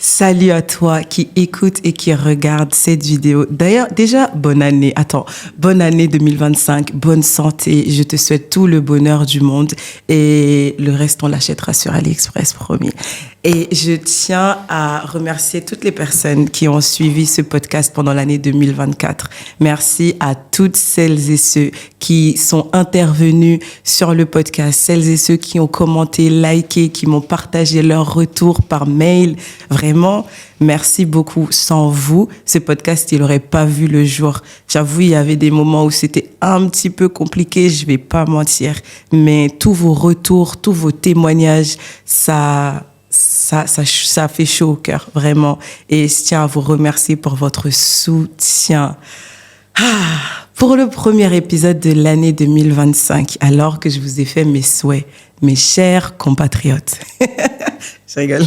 Salut à toi qui écoute et qui regarde cette vidéo. D'ailleurs, déjà, bonne année. Bonne année 2025, bonne santé. Je te souhaite tout le bonheur du monde et le reste, on l'achètera sur AliExpress, promis. Et je tiens à remercier toutes les personnes qui ont suivi ce podcast pendant l'année 2024. Merci à toutes celles et ceux qui sont intervenus sur le podcast, celles et ceux qui ont commenté, liké, qui m'ont partagé leur retour par mail. Vraiment, merci beaucoup. Sans vous, ce podcast, il n'aurait pas vu le jour. J'avoue, il y avait des moments où c'était un petit peu compliqué, je vais pas mentir. Mais tous vos retours, tous vos témoignages, ça fait chaud au cœur, vraiment. Et je tiens à vous remercier pour votre soutien. Pour le premier épisode de l'année 2025, alors que je vous ai fait mes souhaits, mes chers compatriotes, je rigole,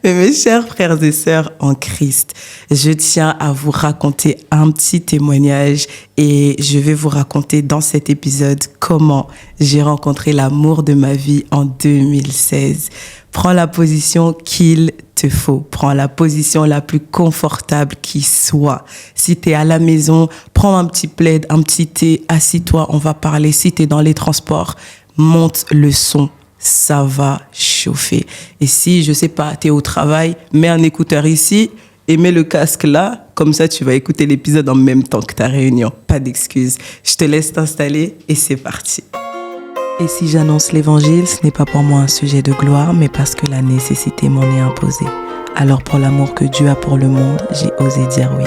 mais mes chers frères et sœurs en Christ, je tiens à vous raconter un petit témoignage et je vais vous raconter dans cet épisode comment j'ai rencontré l'amour de ma vie en 2016. Prends la position qu'il te faut. Prends la position la plus confortable qui soit. Si tu es à la maison, prends un petit plaid, un petit thé, assis-toi, on va parler. Si tu es dans les transports, monte le son. Ça va chauffer. Et si, je sais pas, tu es au travail, mets un écouteur ici et mets le casque là. Comme ça, tu vas écouter l'épisode en même temps que ta réunion. Pas d'excuses. Je te laisse t'installer et c'est parti. Et si j'annonce l'évangile, ce n'est pas pour moi un sujet de gloire, mais parce que la nécessité m'en est imposée. Alors pour l'amour que Dieu a pour le monde, j'ai osé dire oui.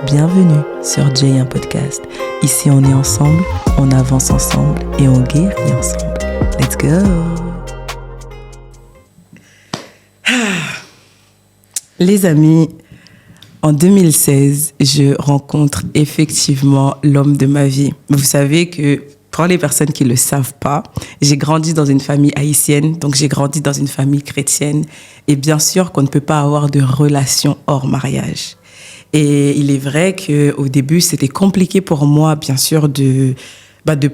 Bienvenue sur Jay, un podcast. Ici, on est ensemble, on avance ensemble et on guérit ensemble. Let's go! Les amis, en 2016, je rencontre effectivement l'homme de ma vie. Vous savez que pour les personnes qui ne le savent pas, j'ai grandi dans une famille haïtienne, donc j'ai grandi dans une famille chrétienne. Et bien sûr qu'on ne peut pas avoir de relation hors mariage. Et il est vrai qu'au début, c'était compliqué pour moi, bien sûr, de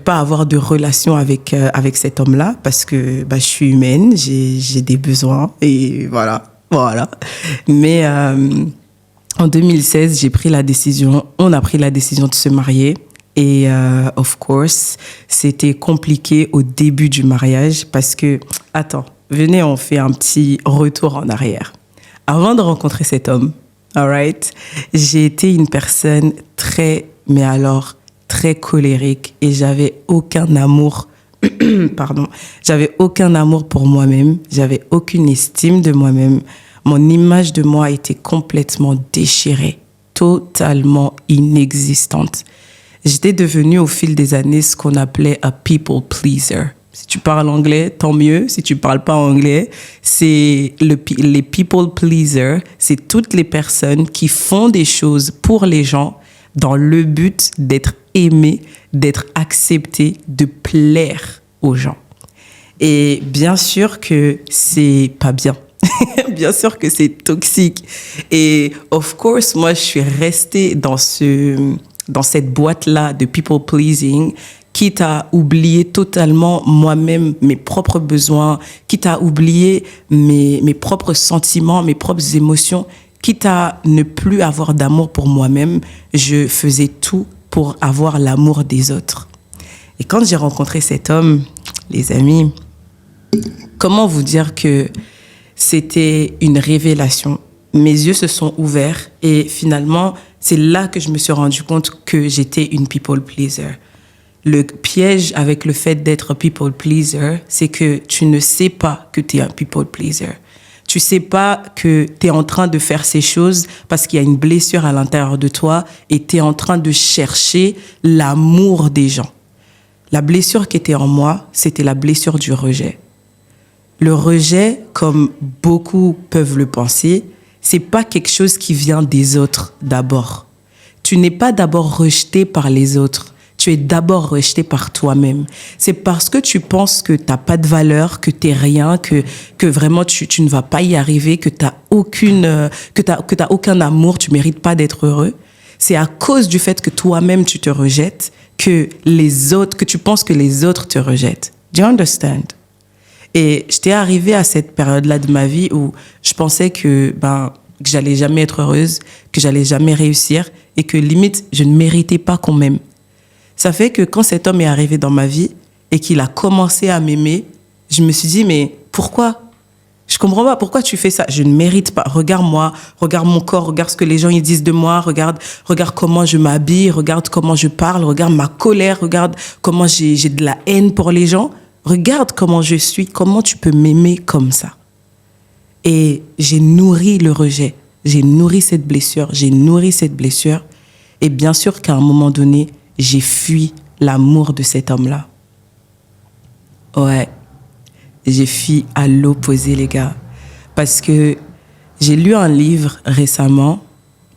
pas avoir de relation avec cet homme-là, parce que je suis humaine, j'ai des besoins, et voilà. Mais en 2016, on a pris la décision de se marier. Et of course, c'était compliqué au début du mariage parce que, venez, on fait un petit retour en arrière. Avant de rencontrer cet homme, alright, j'ai été une personne très colérique et j'avais aucun amour, j'avais aucun amour pour moi-même, j'avais aucune estime de moi-même. Mon image de moi était complètement déchirée, totalement inexistante. J'étais devenue au fil des années ce qu'on appelait a people pleaser. Si tu parles anglais, tant mieux. Si tu parles pas anglais, c'est les people pleasers. C'est toutes les personnes qui font des choses pour les gens dans le but d'être aimées, d'être acceptées, de plaire aux gens. Et bien sûr que c'est pas bien. Bien sûr que c'est toxique. Et of course, moi, je suis restée dans cette boîte-là de people pleasing, quitte à oublier totalement moi-même mes propres besoins, quitte à oublier mes propres sentiments, mes propres émotions, quitte à ne plus avoir d'amour pour moi-même, je faisais tout pour avoir l'amour des autres. Et quand j'ai rencontré cet homme, les amis, comment vous dire que c'était une révélation? Mes yeux se sont ouverts et finalement, c'est là que je me suis rendu compte que j'étais une people pleaser. Le piège avec le fait d'être people pleaser, c'est que tu ne sais pas que tu es un people pleaser. Tu sais pas que tu es en train de faire ces choses parce qu'il y a une blessure à l'intérieur de toi et tu es en train de chercher l'amour des gens. La blessure qui était en moi, c'était la blessure du rejet. Le rejet, comme beaucoup peuvent le penser, c'est pas quelque chose qui vient des autres d'abord. Tu n'es pas d'abord rejeté par les autres. Tu es d'abord rejeté par toi-même. C'est parce que tu penses que t'as pas de valeur, que t'es rien, que vraiment tu ne vas pas y arriver, que t'as aucun amour, tu mérites pas d'être heureux. C'est à cause du fait que toi-même tu te rejettes que tu penses que les autres te rejettent. Do you understand? Et j'étais arrivée à cette période-là de ma vie où je pensais que que j'allais jamais être heureuse, que j'allais jamais réussir et que limite, je ne méritais pas qu'on m'aime. Ça fait que quand cet homme est arrivé dans ma vie et qu'il a commencé à m'aimer, je me suis dit, mais pourquoi ? Je comprends pas, pourquoi tu fais ça ? Je ne mérite pas. Regarde-moi, regarde mon corps, regarde ce que les gens ils disent de moi, regarde comment je m'habille, regarde comment je parle, regarde ma colère, regarde comment j'ai de la haine pour les gens. Regarde comment je suis, comment tu peux m'aimer comme ça ? Et j'ai nourri le rejet, j'ai nourri cette blessure. Et bien sûr qu'à un moment donné, j'ai fui l'amour de cet homme-là. Ouais. J'ai fui à l'opposé, les gars. Parce que j'ai lu un livre récemment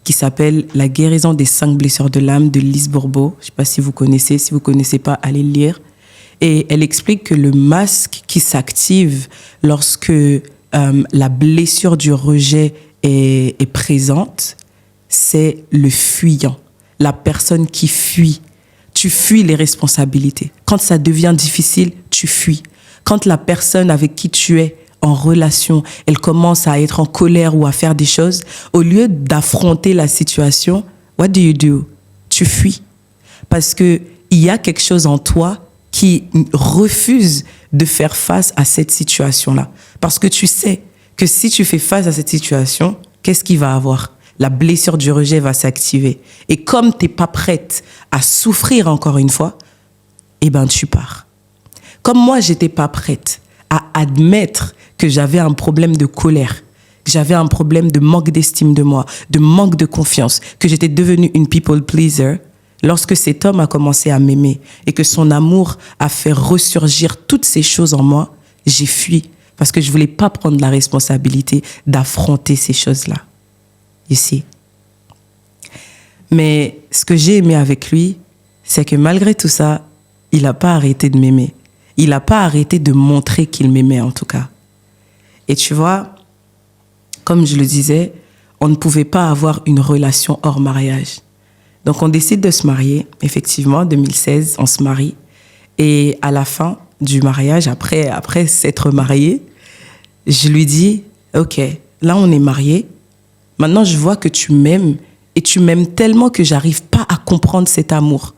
qui s'appelle « La guérison des 5 blessures de l'âme » de Lise Bourbeau. Je ne sais pas si vous connaissez. Si vous ne connaissez pas, allez le lire. Et elle explique que le masque qui s'active lorsque la blessure du rejet est présente, c'est le fuyant. La personne qui fuit. Tu fuis les responsabilités. Quand ça devient difficile, tu fuis. Quand la personne avec qui tu es en relation, elle commence à être en colère ou à faire des choses, au lieu d'affronter la situation, what do? Tu fuis. Parce qu'il y a quelque chose en toi qui refuse de faire face à cette situation-là. Parce que tu sais que si tu fais face à cette situation, qu'est-ce qu'il va avoir ? La blessure du rejet va s'activer. Et comme tu n'es pas prête à souffrir encore une fois, eh ben tu pars. Comme moi, j'étais pas prête à admettre que j'avais un problème de colère, que j'avais un problème de manque d'estime de moi, de manque de confiance, que j'étais devenue une people pleaser, lorsque cet homme a commencé à m'aimer et que son amour a fait ressurgir toutes ces choses en moi, j'ai fui parce que je voulais pas prendre la responsabilité d'affronter ces choses-là. Ici. Mais ce que j'ai aimé avec lui, c'est que malgré tout ça, il n'a pas arrêté de m'aimer. Il n'a pas arrêté de montrer qu'il m'aimait, en tout cas. Et tu vois, comme je le disais, on ne pouvait pas avoir une relation hors mariage. Donc, on décide de se marier. Effectivement, en 2016, on se marie. Et à la fin du mariage, après s'être marié, je lui dis, OK, là, on est mariés. Maintenant, je vois que tu m'aimes. Et tu m'aimes tellement que j'arrive pas à comprendre cet amour.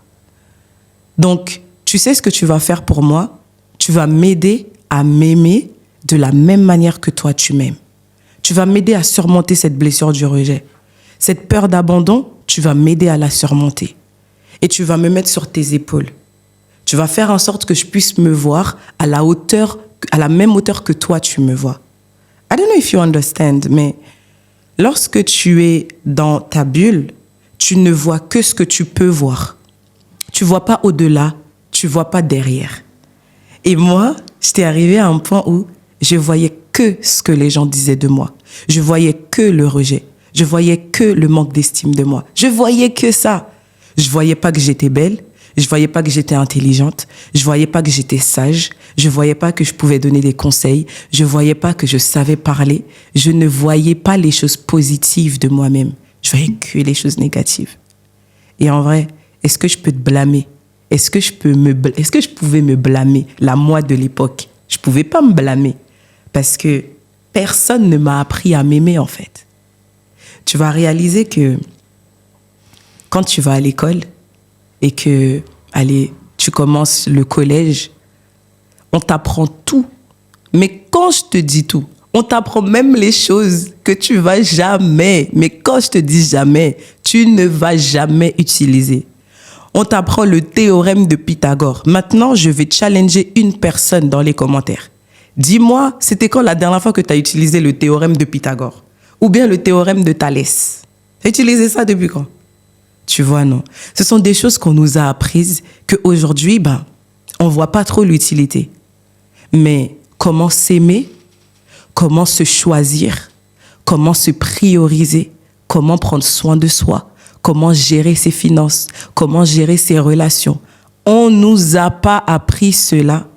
Donc, tu sais ce que tu vas faire pour moi ? Tu vas m'aider à m'aimer de la même manière que toi, tu m'aimes. Tu vas m'aider à surmonter cette blessure du rejet. Cette peur d'abandon, tu vas m'aider à la surmonter. Et tu vas me mettre sur tes épaules. Tu vas faire en sorte que je puisse me voir à la même hauteur que toi, tu me vois. I don't know if you understand, mais lorsque tu es dans ta bulle, tu ne vois que ce que tu peux voir. Tu ne vois pas au-delà, tu ne vois pas derrière. Et moi, j'étais arrivée à un point où je voyais que ce que les gens disaient de moi. Je voyais que le rejet. Je voyais que le manque d'estime de moi. Je voyais que ça. Je voyais pas que j'étais belle. Je voyais pas que j'étais intelligente. Je voyais pas que j'étais sage. Je voyais pas que je pouvais donner des conseils. Je voyais pas que je savais parler. Je ne voyais pas les choses positives de moi-même. Je voyais que les choses négatives. Et en vrai, est-ce que je peux te blâmer ? Est-ce que je pouvais me blâmer, la moi de l'époque ? Je pouvais pas me blâmer parce que personne ne m'a appris à m'aimer en fait. Tu vas réaliser que quand tu vas à l'école et que, tu commences le collège, on t'apprend tout. Mais quand je te dis tout, on t'apprend même les choses que tu vas jamais, mais quand je te dis jamais, tu ne vas jamais utiliser. On t'apprend le théorème de Pythagore. Maintenant, je vais challenger une personne dans les commentaires. Dis-moi, c'était quand la dernière fois que tu as utilisé le théorème de Pythagore ? Ou bien le théorème de Thalès ? Tu as utilisé ça depuis quand ? Tu vois, non. Ce sont des choses qu'on nous a apprises qu'aujourd'hui, on ne voit pas trop l'utilité. Mais comment s'aimer ? Comment se choisir ? Comment se prioriser ? Comment prendre soin de soi ? Comment gérer ses finances, comment gérer ses relations. On ne nous a pas appris cela.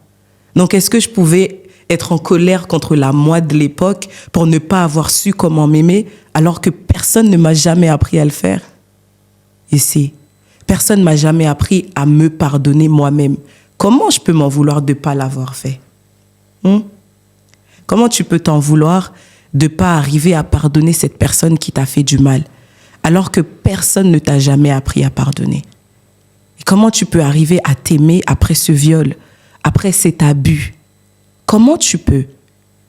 Donc, est-ce que je pouvais être en colère contre la moi de l'époque pour ne pas avoir su comment m'aimer alors que personne ne m'a jamais appris à le faire ? Ici, personne ne m'a jamais appris à me pardonner moi-même. Comment je peux m'en vouloir de ne pas l'avoir fait ? Comment tu peux t'en vouloir de pas arriver à pardonner cette personne qui t'a fait du mal, alors que personne ne t'a jamais appris à pardonner? Et comment tu peux arriver à t'aimer après ce viol, après cet abus? Comment tu peux?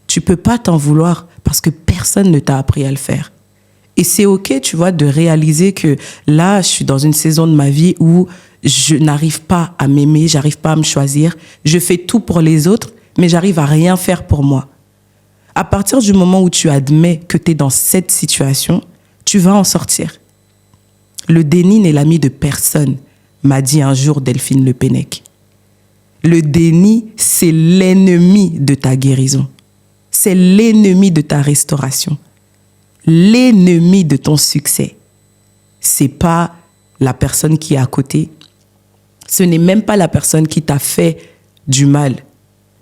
Tu peux pas t'en vouloir parce que personne ne t'a appris à le faire. Et c'est OK, tu vois, de réaliser que là, je suis dans une saison de ma vie où je n'arrive pas à m'aimer, j'arrive pas à me choisir. Je fais tout pour les autres, mais j'arrive à rien faire pour moi. À partir du moment où tu admets que tu es dans cette situation, tu vas en sortir. Le déni n'est l'ami de personne, m'a dit un jour Delphine Le Pennec. Le déni, c'est l'ennemi de ta guérison. C'est l'ennemi de ta restauration. L'ennemi de ton succès. C'est pas la personne qui est à côté. Ce n'est même pas la personne qui t'a fait du mal.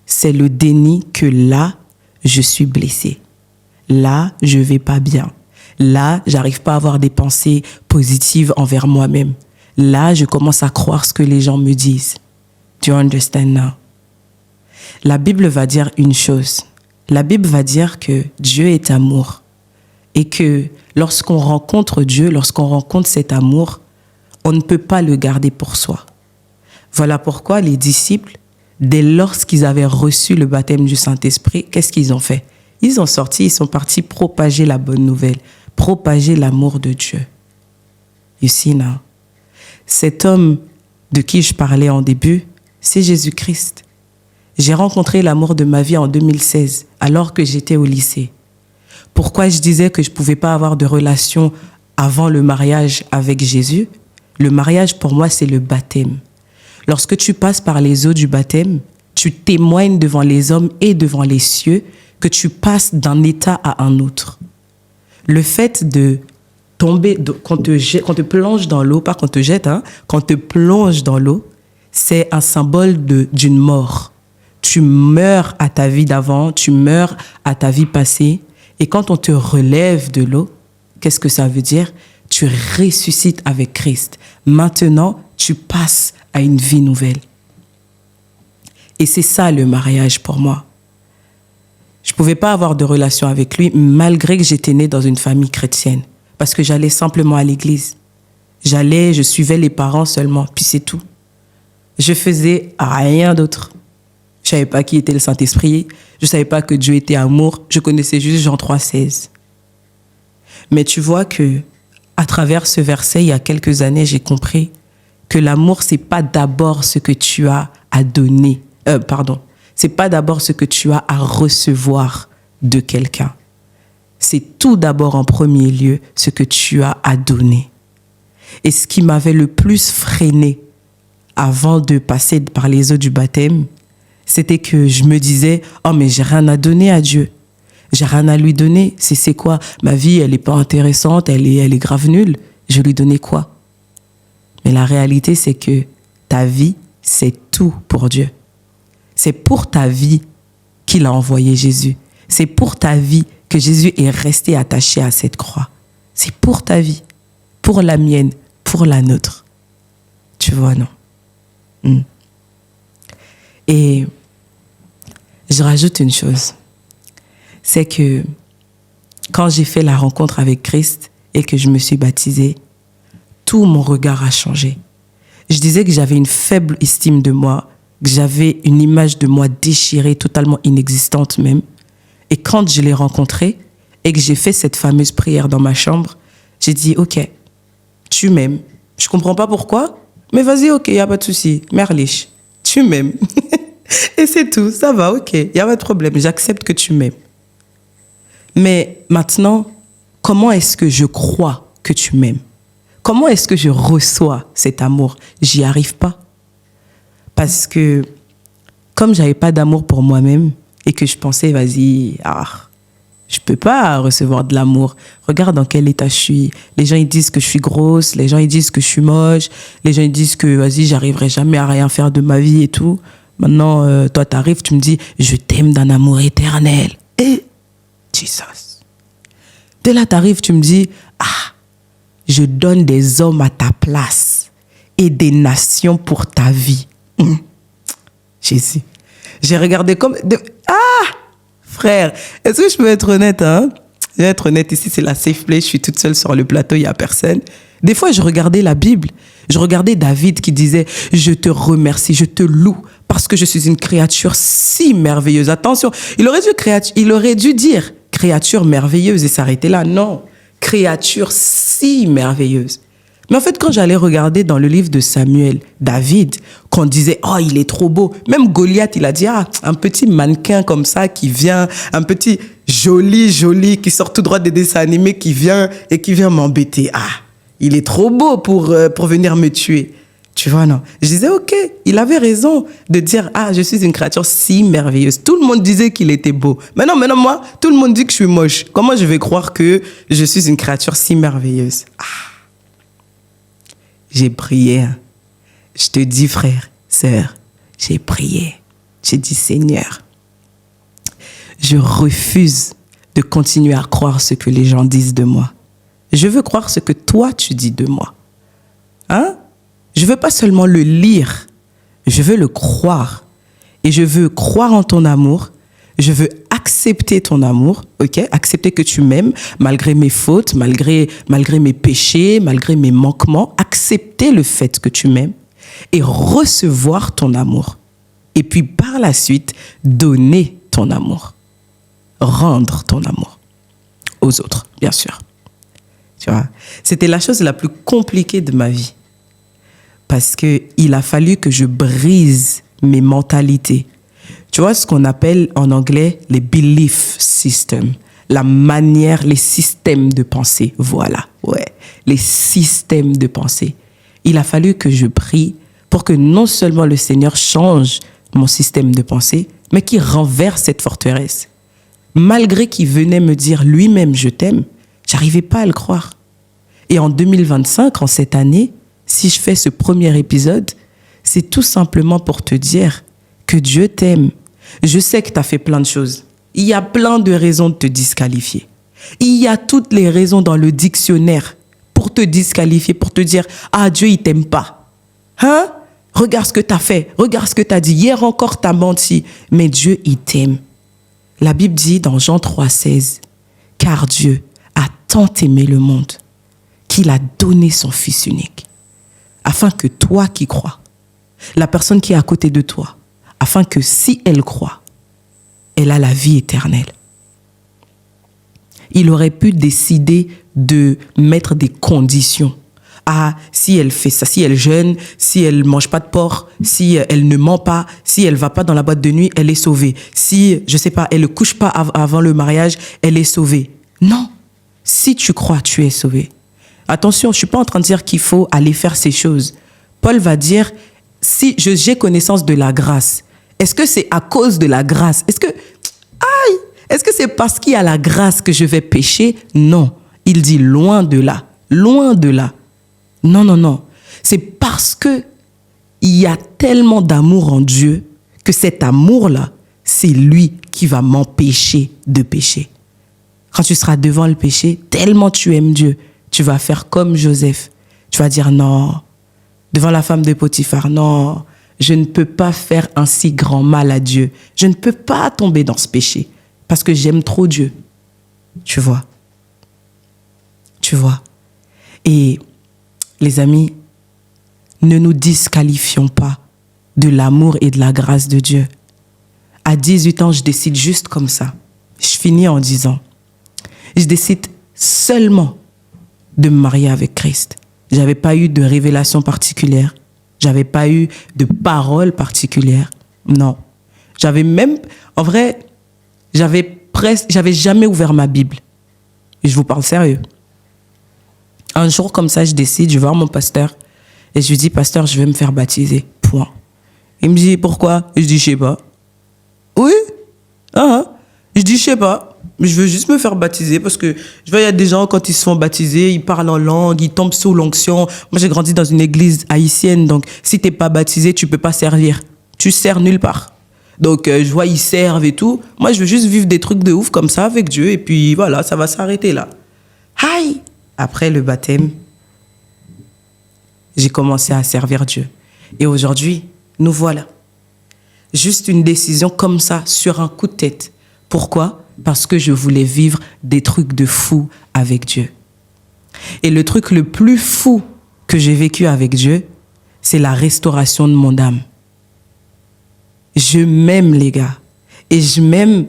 C'est le déni que là, je suis blessée. Là, je vais pas bien. Là, j'arrive pas à avoir des pensées positives envers moi-même. Là, je commence à croire ce que les gens me disent. Do you understand now? La Bible va dire une chose. La Bible va dire que Dieu est amour. Et que lorsqu'on rencontre Dieu, lorsqu'on rencontre cet amour, on ne peut pas le garder pour soi. Voilà pourquoi les disciples, dès lorsqu'ils avaient reçu le baptême du Saint-Esprit, qu'est-ce qu'ils ont fait? Ils ont sorti, ils sont partis propager la bonne nouvelle, propager l'amour de Dieu. You see now? Cet homme de qui je parlais en début, c'est Jésus-Christ. J'ai rencontré l'amour de ma vie en 2016, alors que j'étais au lycée. Pourquoi je disais que je ne pouvais pas avoir de relation avant le mariage avec Jésus? Le mariage, pour moi, c'est le baptême. Lorsque tu passes par les eaux du baptême, tu témoignes devant les hommes et devant les cieux que tu passes d'un état à un autre. Le fait de tomber, qu'on te plonge dans l'eau, pas qu'on te jette, qu'on te plonge dans l'eau, c'est un symbole d'une mort. Tu meurs à ta vie d'avant, tu meurs à ta vie passée. Et quand on te relève de l'eau, qu'est-ce que ça veut dire? Tu ressuscites avec Christ. Maintenant, tu passes à une vie nouvelle. Et c'est ça le mariage pour moi. Je ne pouvais pas avoir de relation avec lui malgré que j'étais née dans une famille chrétienne. Parce que j'allais simplement à l'église. Je suivais les parents seulement, puis c'est tout. Je faisais rien d'autre. Je ne savais pas qui était le Saint-Esprit. Je ne savais pas que Dieu était amour. Je connaissais juste Jean 3,16. Mais tu vois que, à travers ce verset, il y a quelques années, j'ai compris que l'amour, c'est pas d'abord ce que tu as à donner. C'est pas d'abord ce que tu as à recevoir de quelqu'un. C'est tout d'abord en premier lieu ce que tu as à donner. Et ce qui m'avait le plus freiné avant de passer par les eaux du baptême, c'était que je me disais « Oh, mais j'ai rien à donner à Dieu. J'ai rien à lui donner. C'est quoi? Ma vie, elle n'est pas intéressante, elle est grave nulle. Je lui donnais quoi ?» Mais la réalité, c'est que ta vie, c'est tout pour Dieu. C'est pour ta vie qu'il a envoyé Jésus. C'est pour ta vie que Jésus est resté attaché à cette croix. C'est pour ta vie, pour la mienne, pour la nôtre. Tu vois, non? Et je rajoute une chose. C'est que quand j'ai fait la rencontre avec Christ et que je me suis baptisée, tout mon regard a changé. Je disais que j'avais une faible estime de moi, que j'avais une image de moi déchirée, totalement inexistante même. Et quand je l'ai rencontré et que j'ai fait cette fameuse prière dans ma chambre, j'ai dit « Ok, tu m'aimes. Je comprends pas pourquoi, mais vas-y, ok, y a pas de souci. Merlich, tu m'aimes. » Et c'est tout, ça va, ok, y a pas de problème, j'accepte que tu m'aimes. Mais maintenant, comment est-ce que je crois que tu m'aimes? Comment est-ce que je reçois cet amour? J'y arrive pas. Parce que, comme j'avais pas d'amour pour moi-même, et que je pensais, vas-y, je peux pas recevoir de l'amour. Regarde dans quel état je suis. Les gens, ils disent que je suis grosse, les gens, ils disent que je suis moche, les gens, ils disent que, vas-y, j'arriverai jamais à rien faire de ma vie et tout. Maintenant, toi, t'arrives, tu me dis, je t'aime d'un amour éternel. Et, Jesus. Dès là, t'arrives, tu me dis, je donne des hommes à ta place et des nations pour ta vie. Jésus. J'ai regardé comme... Frère, est-ce que je peux être honnête, hein? Je vais être honnête, ici c'est la safe place, je suis toute seule sur le plateau, il n'y a personne. Des fois, je regardais la Bible, je regardais David qui disait « Je te remercie, je te loue parce que je suis une créature si merveilleuse. » Attention, il aurait dû dire « créature merveilleuse » et s'arrêter là. Non, créature si merveilleuse. Mais en fait, quand j'allais regarder dans le livre de Samuel, David, qu'on disait « Oh, il est trop beau ». Même Goliath, il a dit « Ah, un petit mannequin comme ça qui vient, un petit joli, qui sort tout droit des dessins animés, qui vient m'embêter. Ah, il est trop beau pour venir me tuer. » Tu vois, non. Je disais « Ok, il avait raison de dire « Ah, je suis une créature si merveilleuse ». Tout le monde disait qu'il était beau. Maintenant, moi, tout le monde dit que je suis moche. Comment je vais croire que je suis une créature si merveilleuse? Ah. J'ai prié. Hein. Je te dis, frère, sœur, j'ai prié. J'ai dit, Seigneur, je refuse de continuer à croire ce que les gens disent de moi. Je veux croire ce que toi, tu dis de moi. Hein? Je ne veux pas seulement le lire, je veux le croire. Et je veux croire en ton amour. Je veux accepter ton amour, ok? Accepter que tu m'aimes malgré mes fautes, malgré mes péchés, malgré mes manquements. Accepter le fait que tu m'aimes et recevoir ton amour. Et puis par la suite, donner ton amour. Rendre ton amour aux autres, bien sûr. Tu vois? C'était la chose la plus compliquée de ma vie. Parce qu'il a fallu que je brise mes mentalités. Tu vois ce qu'on appelle en anglais les belief systems, la manière, les systèmes de pensée. Voilà, ouais, les systèmes de pensée. Il a fallu que je prie pour que non seulement le Seigneur change mon système de pensée, mais qu'il renverse cette forteresse. Malgré qu'il venait me dire lui-même je t'aime, j'arrivais pas à le croire. Et en 2025, en cette année, si je fais ce premier épisode, c'est tout simplement pour te dire que Dieu t'aime. Je sais que tu as fait plein de choses. Il y a plein de raisons de te disqualifier. Il y a toutes les raisons dans le dictionnaire pour te disqualifier, pour te dire « Ah, Dieu, il t'aime pas. Hein? Regarde ce que tu as fait. Regarde ce que tu as dit. Hier encore, tu as menti. Mais Dieu, il t'aime. » La Bible dit dans Jean 3,16 « Car Dieu a tant aimé le monde qu'il a donné son Fils unique, afin que toi qui crois, la personne qui est à côté de toi, afin que si elle croit, elle a la vie éternelle. » Il aurait pu décider de mettre des conditions. Ah, si elle fait ça, si elle jeûne, si elle ne mange pas de porc, si elle ne ment pas, si elle ne va pas dans la boîte de nuit, elle est sauvée. Si, je ne sais pas, elle ne couche pas avant le mariage, elle est sauvée. Non, si tu crois, tu es sauvé. Attention, je ne suis pas en train de dire qu'il faut aller faire ces choses. Paul va dire, si j'ai connaissance de la grâce, est-ce que c'est à cause de la grâce? Est-ce que c'est parce qu'il y a la grâce que je vais pécher? Non. Il dit loin de là. Loin de là. Non. C'est parce que il y a tellement d'amour en Dieu que cet amour-là, c'est lui qui va m'empêcher de pécher. Quand tu seras devant le péché, tellement tu aimes Dieu, tu vas faire comme Joseph. Tu vas dire non. Devant la femme de Potiphar, non. Je ne peux pas faire un si grand mal à Dieu. Je ne peux pas tomber dans ce péché parce que j'aime trop Dieu. Tu vois? Et les amis, ne nous disqualifions pas de l'amour et de la grâce de Dieu. À 18 ans, je décide juste comme ça. Je finis en disant, je décide seulement de me marier avec Christ. Je n'avais pas eu de révélation particulière. Je n'avais pas eu de parole particulière. Non. En vrai, j'avais jamais ouvert ma Bible. Et je vous parle sérieux. Un jour comme ça, je décide, je vais voir mon pasteur et je lui dis, pasteur, je vais me faire baptiser. Point. Il me dit, pourquoi? Je dis, je sais pas. Oui? Je dis, je sais pas. Je veux juste me faire baptiser parce que je vois, il y a des gens, quand ils se font baptiser, ils parlent en langue, ils tombent sous l'onction. Moi, j'ai grandi dans une église haïtienne, donc si t'es pas baptisé, tu peux pas servir. Tu sers nulle part. Donc, je vois, ils servent et tout. Moi, je veux juste vivre des trucs de ouf comme ça avec Dieu et puis voilà, ça va s'arrêter là. Aïe! Après le baptême, j'ai commencé à servir Dieu. Et aujourd'hui, nous voilà. Juste une décision comme ça, sur un coup de tête, Pourquoi? Parce que je voulais vivre des trucs de fou avec Dieu. Et le truc le plus fou que j'ai vécu avec Dieu, c'est la restauration de mon âme. Je m'aime, les gars. Et je m'aime,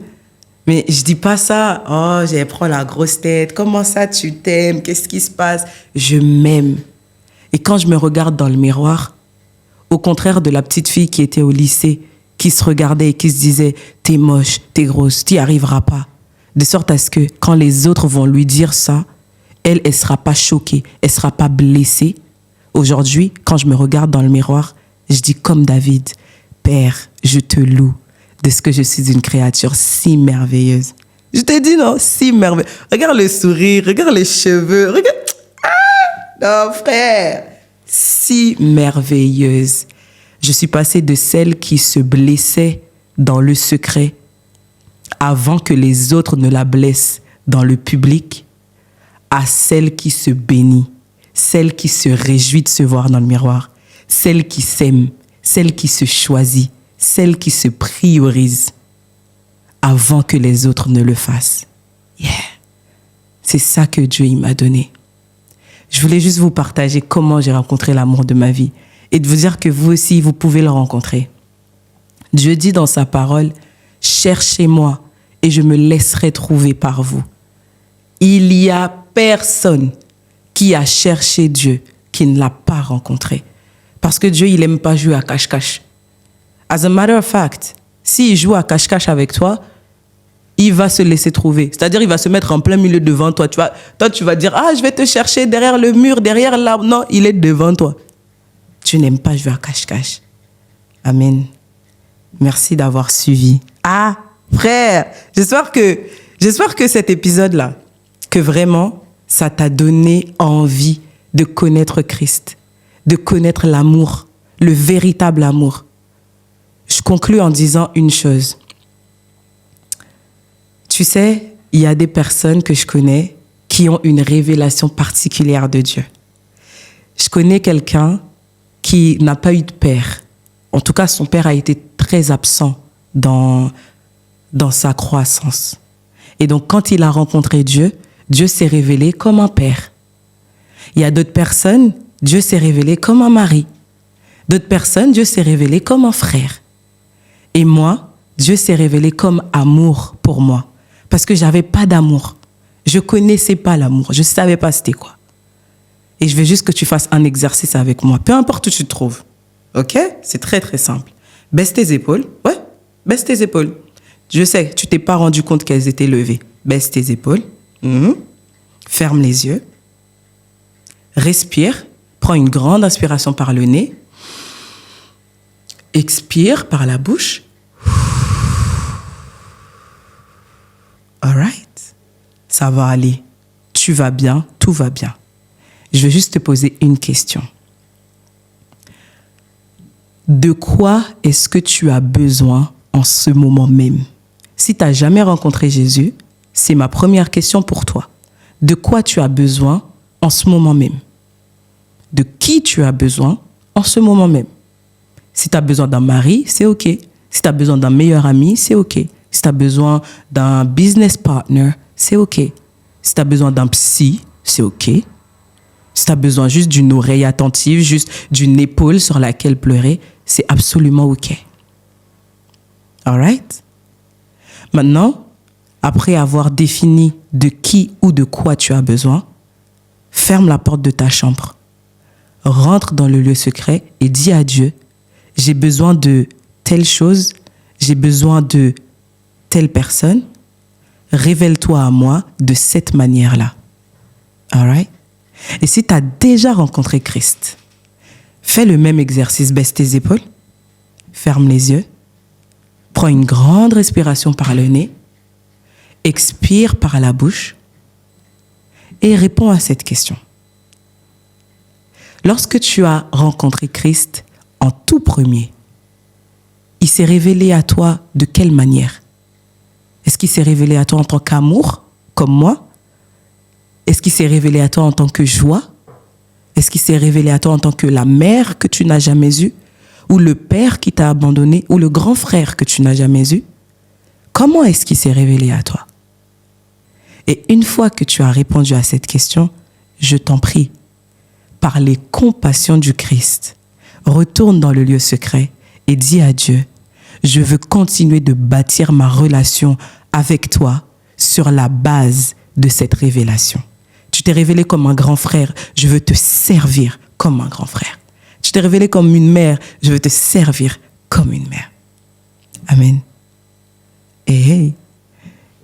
mais je dis pas ça, oh, j'ai pris la grosse tête, comment ça tu t'aimes, qu'est-ce qui se passe? Je m'aime. Et quand je me regarde dans le miroir, au contraire de la petite fille qui était au lycée, qui se regardait et qui se disait « T'es moche, t'es grosse, t'y arriveras pas ». De sorte à ce que quand les autres vont lui dire ça, elle sera pas choquée, elle sera pas blessée. Aujourd'hui, quand je me regarde dans le miroir, je dis comme David « Père, je te loue de ce que je suis une créature si merveilleuse. » Je te dis non, si merveilleuse. Regarde le sourire, regarde les cheveux, regarde. Ah, non, frère. Si merveilleuse. Je suis passée de celle qui se blessait dans le secret avant que les autres ne la blessent dans le public à celle qui se bénit, celle qui se réjouit de se voir dans le miroir, celle qui s'aime, celle qui se choisit, celle qui se priorise avant que les autres ne le fassent. Yeah. C'est ça que Dieu il m'a donné. Je voulais juste vous partager comment j'ai rencontré l'amour de ma vie et de vous dire que vous aussi, vous pouvez le rencontrer. Dieu dit dans sa parole, « Cherchez-moi et je me laisserai trouver par vous. » Il y a personne qui a cherché Dieu qui ne l'a pas rencontré. Parce que Dieu, il n'aime pas jouer à cache-cache. As a matter of fact, s'il joue à cache-cache avec toi, il va se laisser trouver. C'est-à-dire, il va se mettre en plein milieu devant toi. Toi, tu vas dire, ah, je vais te chercher derrière le mur, derrière l'arbre. Non, il est devant toi. Tu n'aimes pas jouer à cache-cache. Amen. Merci d'avoir suivi. Ah, frère, j'espère que cet épisode-là, que vraiment, ça t'a donné envie de connaître Christ, de connaître l'amour, le véritable amour. Je conclus en disant une chose. Tu sais, il y a des personnes que je connais qui ont une révélation particulière de Dieu. Je connais quelqu'un qui n'a pas eu de père. En tout cas, son père a été très absent dans sa croissance. Et donc, quand il a rencontré Dieu, Dieu s'est révélé comme un père. Il y a d'autres personnes, Dieu s'est révélé comme un mari. D'autres personnes, Dieu s'est révélé comme un frère. Et moi, Dieu s'est révélé comme amour pour moi. Parce que j'avais pas d'amour. Je connaissais pas l'amour. Je savais pas c'était quoi. Et je veux juste que tu fasses un exercice avec moi. Peu importe où tu te trouves. OK? C'est très, très simple. Baisse tes épaules. Ouais, baisse tes épaules. Je sais, tu t'es pas rendu compte qu'elles étaient levées. Baisse tes épaules. Ferme les yeux. Respire. Prends une grande inspiration par le nez. Expire par la bouche. All right. Ça va aller. Tu vas bien, tout va bien. Je vais juste te poser une question. De quoi est-ce que tu as besoin en ce moment même? Si tu n'as jamais rencontré Jésus, c'est ma première question pour toi. De quoi tu as besoin en ce moment même? De qui tu as besoin en ce moment même? Si tu as besoin d'un mari, c'est OK. Si tu as besoin d'un meilleur ami, c'est OK. Si tu as besoin d'un business partner, c'est OK. Si tu as besoin d'un psy, c'est OK. Si tu as besoin juste d'une oreille attentive, juste d'une épaule sur laquelle pleurer, c'est absolument OK. All right? Maintenant, après avoir défini de qui ou de quoi tu as besoin, ferme la porte de ta chambre. Rentre dans le lieu secret et dis à Dieu, j'ai besoin de telle chose, j'ai besoin de telle personne, révèle-toi à moi de cette manière-là. All right? Et si tu as déjà rencontré Christ, fais le même exercice, baisse tes épaules, ferme les yeux, prends une grande respiration par le nez, expire par la bouche et réponds à cette question. Lorsque tu as rencontré Christ en tout premier, il s'est révélé à toi de quelle manière? Est-ce qu'il s'est révélé à toi en tant qu'amour, comme moi? Est-ce qu'il s'est révélé à toi en tant que joie? Est-ce qu'il s'est révélé à toi en tant que la mère que tu n'as jamais eue? Ou le père qui t'a abandonné? Ou le grand frère que tu n'as jamais eu? comment est-ce qu'il s'est révélé à toi? Et une fois que tu as répondu à cette question, je t'en prie, par les compassions du Christ, retourne dans le lieu secret et dis à Dieu, je veux continuer de bâtir ma relation avec toi sur la base de cette révélation. Tu t'es révélé comme un grand frère, je veux te servir comme un grand frère. Tu t'es révélé comme une mère, je veux te servir comme une mère. Amen. Et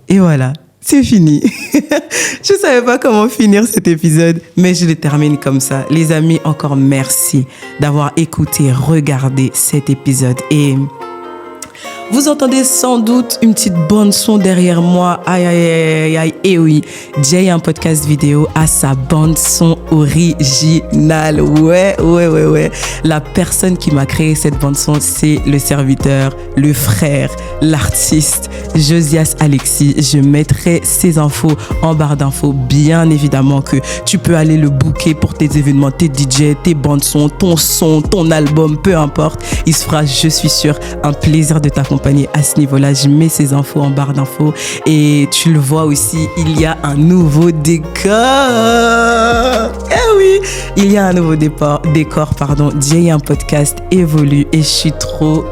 voilà, c'est fini. Je ne savais pas comment finir cet épisode, mais je le termine comme ça. Les amis, encore merci d'avoir écouté, regardé cet épisode. Et vous entendez sans doute une petite bande son derrière moi. Aïe, aïe, aïe, aïe. Et oui, Jay, un podcast vidéo, a sa bande son originale. Ouais. La personne qui m'a créé cette bande son, c'est le serviteur, le frère, l'artiste, Josias Alexis. Je mettrai ses infos en barre d'infos. Bien évidemment que tu peux aller le booker pour tes événements, tes DJ, tes bandes son, ton album, peu importe. Il se fera, je suis sûre, un plaisir de t'accompagner à ce niveau-là. Je mets ces infos en barre d'infos et tu le vois aussi, il y a un nouveau décor. Eh oui, il y a un nouveau décor, Jay, un podcast évolue et je suis trop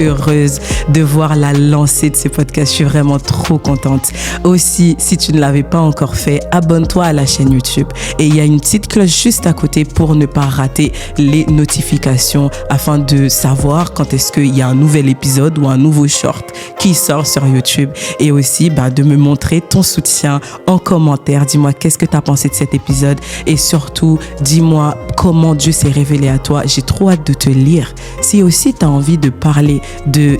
heureuse de voir la lancée de ce podcast. Je suis vraiment trop contente. Aussi, si tu ne l'avais pas encore fait, abonne-toi à la chaîne YouTube et il y a une petite cloche juste à côté pour ne pas rater les notifications afin de savoir quand est-ce qu'il y a un nouvel épisode ou un nouveau short qui sort sur YouTube et aussi de me montrer ton soutien en commentaire. Dis-moi qu'est-ce que tu as pensé de cet épisode et surtout dis-moi comment Dieu s'est révélé à toi. J'ai trop hâte de te lire. Si aussi tu as envie de parler de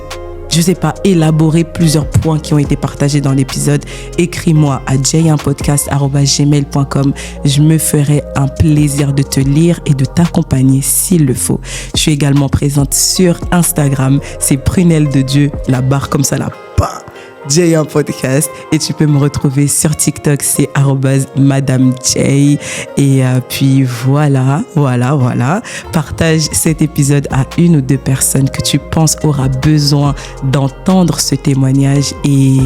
élaborer plusieurs points qui ont été partagés dans l'épisode, écris-moi à jayunpodcast@gmail.com. Je me ferai un plaisir de te lire et de t'accompagner s'il le faut. Je suis également présente sur Instagram, c'est Prunelle de Dieu, la barre comme ça là. Jay un podcast et tu peux me retrouver sur TikTok, c'est @Madame Jay et puis voilà. Partage cet épisode à une ou deux personnes que tu penses aura besoin d'entendre ce témoignage et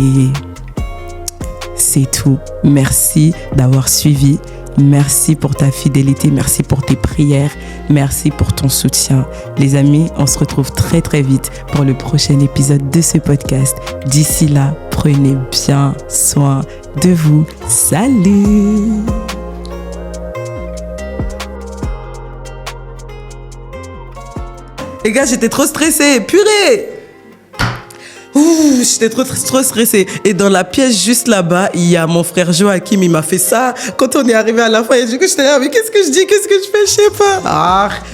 c'est tout. Merci d'avoir suivi. Merci pour ta fidélité, merci pour tes prières, merci pour ton soutien. Les amis, on se retrouve très vite pour le prochain épisode de ce podcast. D'ici là, prenez bien soin de vous. Salut! Les gars, j'étais trop stressée, purée! J'étais trop stressée. Et dans la pièce juste là-bas, il y a mon frère Joachim, il m'a fait ça. Quand on est arrivé à la fin, et du coup, j'étais là, mais qu'est-ce que je dis, qu'est-ce que je fais, je sais pas.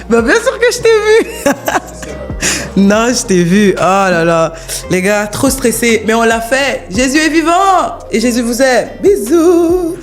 Bien sûr que je t'ai vu. Non, je t'ai vu. Oh là là. Les gars, trop stressés. Mais on l'a fait. Jésus est vivant. Et Jésus vous aime. Bisous.